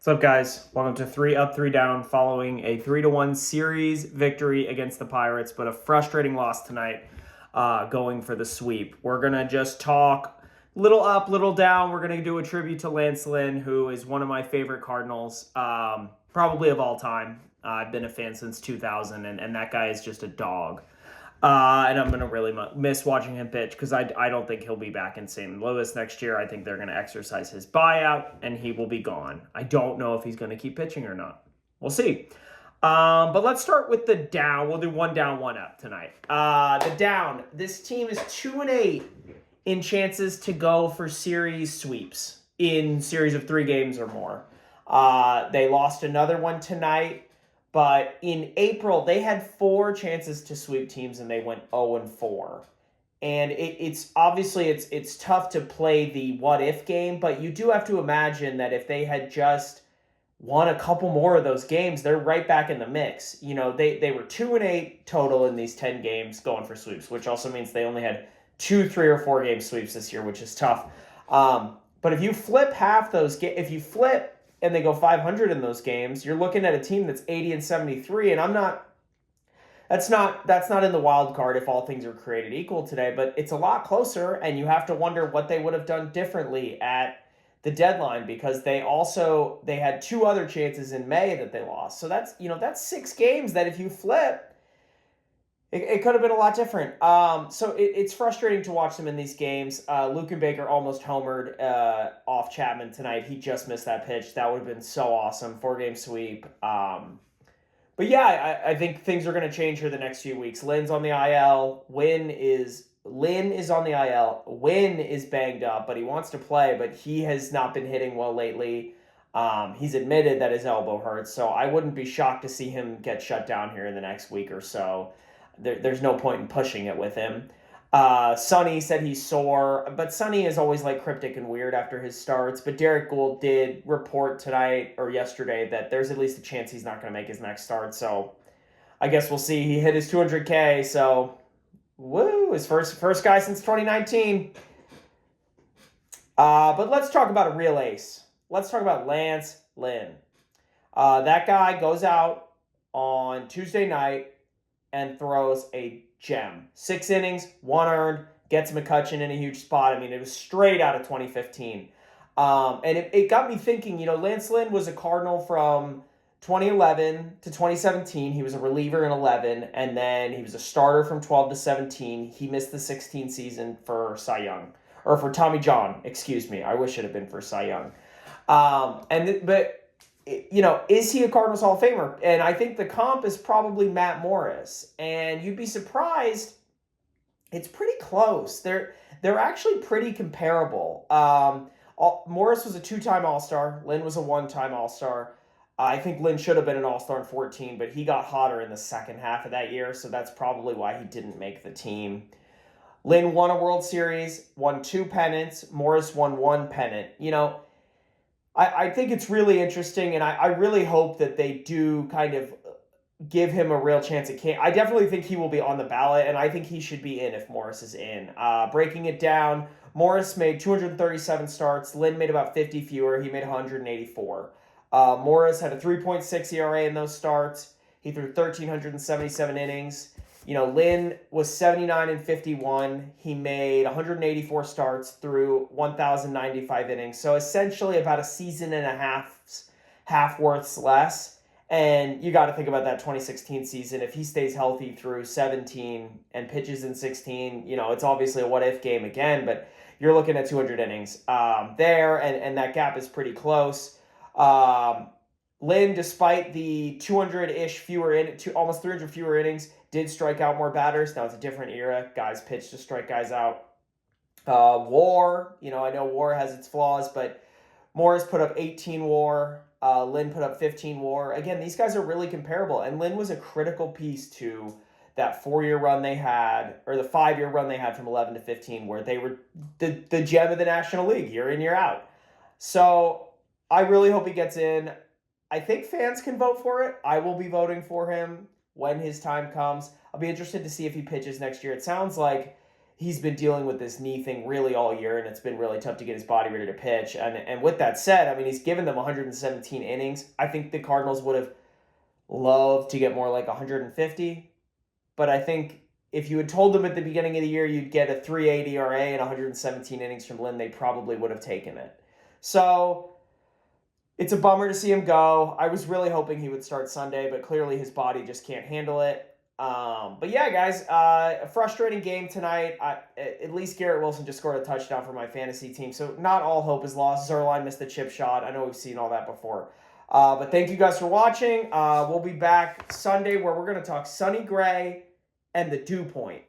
What's up, guys? Welcome to 3 Up, 3 Down following a 3-1 series victory against the Pirates, but a frustrating loss tonight going for the sweep. We're going to just talk little up, little down. We're going to do a tribute to Lance Lynn, who is one of my favorite Cardinals, probably of all time. I've been a fan since 2000, and that guy is just a dog. And I'm going to really miss watching him pitch because I don't think he'll be back in St. Louis next year. I think they're going to exercise his buyout, and he will be gone. I don't know if he's going to keep pitching or not. We'll see. But let's start with the down. We'll do one down, one up tonight. The down. This team is 2-8 in chances to go for series sweeps in series of 3 games or more. They lost another one tonight. But in April, they had 4 chances to sweep teams, and they went 0-4. And it's obviously it's tough to play the what-if game, but you do have to imagine that if they had just won a couple more of those games, they're right back in the mix. You know, they were 2-8 total in these 10 games going for sweeps, which also means they only had 2, 3, or 4 game sweeps this year, which is tough. But if you flip half those, if you flip and they go 500 in those games, you're looking at a team that's 80-73, and that's not in the wild card if all things are created equal today, but it's a lot closer, and you have to wonder what they would have done differently at the deadline, because they had 2 other chances in May that they lost. So that's 6 games that if you flip, it could have been a lot different. So it's frustrating to watch them in these games. Luke and Baker almost homered off Chapman tonight. He just missed that pitch. That would have been so awesome. 4-game sweep. But yeah, I think things are going to change here the next few weeks. Lynn's on the IL. Lynn is on the IL. Wynn is banged up, but he wants to play, but he has not been hitting well lately. He's admitted that his elbow hurts, so I wouldn't be shocked to see him get shut down here in the next week or so. There's no point in pushing it with him. Sonny said he's sore, but Sonny is always like cryptic and weird after his starts. But Derek Gould did report tonight or yesterday that there's at least a chance he's not going to make his next start. So I guess we'll see. He hit his 200K, so woo, his first guy since 2019. But let's talk about a real ace. Let's talk about Lance Lynn. That guy goes out on Tuesday night and throws a gem. 6 innings, 1 earned, gets McCutchen in a huge spot. I mean, it was straight out of 2015. And it got me thinking, Lance Lynn was a Cardinal from 2011 to 2017. He was a reliever in 11, and then he was a starter from 12 to 17. He missed the 16 season for Cy Young, or for Tommy John, excuse me. I wish it had been for Cy Young. Is he a Cardinals Hall of Famer? And I think the comp is probably Matt Morris. And you'd be surprised, it's pretty close. They're actually pretty comparable. Morris was a 2-time All-Star. Lynn was a 1-time All-Star. I think Lynn should have been an All-Star in 14, but he got hotter in the second half of that year, so that's probably why he didn't make the team. Lynn won a World Series, won 2 pennants. Morris won 1 pennant. I think it's really interesting, and I really hope that they do kind of give him a real chance at I definitely think he will be on the ballot, and I think he should be in if Morris is in. Breaking it down, Morris made 237 starts. Lynn made about 50 fewer. He made 184. Morris had a 3.6 ERA in those starts. He threw 1,377 innings. Lynn was 79-51. He made 184 starts through 1,095 innings. So essentially about a season and a half worth less. And you got to think about that 2016 season. If he stays healthy through 17 and pitches in 16, it's obviously a what-if game again, but you're looking at 200 innings there, and that gap is pretty close. Lynn, despite the 200-ish fewer almost 300 fewer innings, did strike out more batters. Now it's a different era. Guys pitch to strike guys out. WAR, I know WAR has its flaws, but Morris put up 18 WAR. Lynn put up 15 WAR. Again, these guys are really comparable, and Lynn was a critical piece to that 4-year run they had, or the 5-year run they had from 11 to 15, where they were the gem of the National League year in, year out. So I really hope he gets in. I think fans can vote for it. I will be voting for him when his time comes. I'll be interested to see if he pitches next year. It sounds like he's been dealing with this knee thing really all year, and it's been really tough to get his body ready to pitch. And with that said, I mean, he's given them 117 innings. I think the Cardinals would have loved to get more like 150, but I think if you had told them at the beginning of the year you'd get a 3.8 ERA and 117 innings from Lynn, they probably would have taken it. So it's a bummer to see him go. I was really hoping he would start Sunday, but clearly his body just can't handle it. But yeah, guys, a frustrating game tonight. At least Garrett Wilson just scored a touchdown for my fantasy team, so not all hope is lost. Zerline missed the chip shot. I know we've seen all that before. But thank you guys for watching. We'll be back Sunday where we're going to talk Sonny Gray and the dew point.